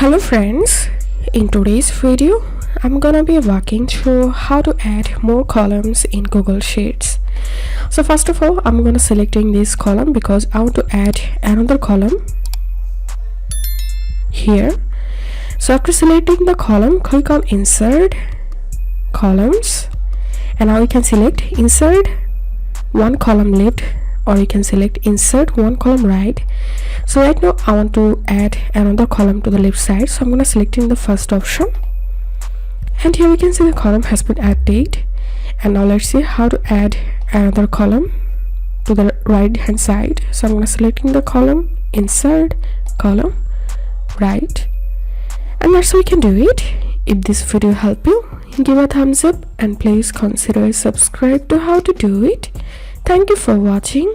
Hello friends, in today's video I'm gonna be walking through how to add more columns in Google Sheets. So first of all, I'm gonna selecting this column because I want to add another column here. So after selecting the column, click on Insert, Columns, and now you can select Insert one column left, or you can select Insert one column right. So right now I want to add another column to the left side, so I'm gonna selecting the first option, and here we can see the column has been added. And now let's see how to add another column to the right hand side. So I'm gonna selecting the column, Insert, Column, Right, and that's how you can do it. If this video helped you, give a thumbs up and please consider subscribe to how to do it. Thank you for watching.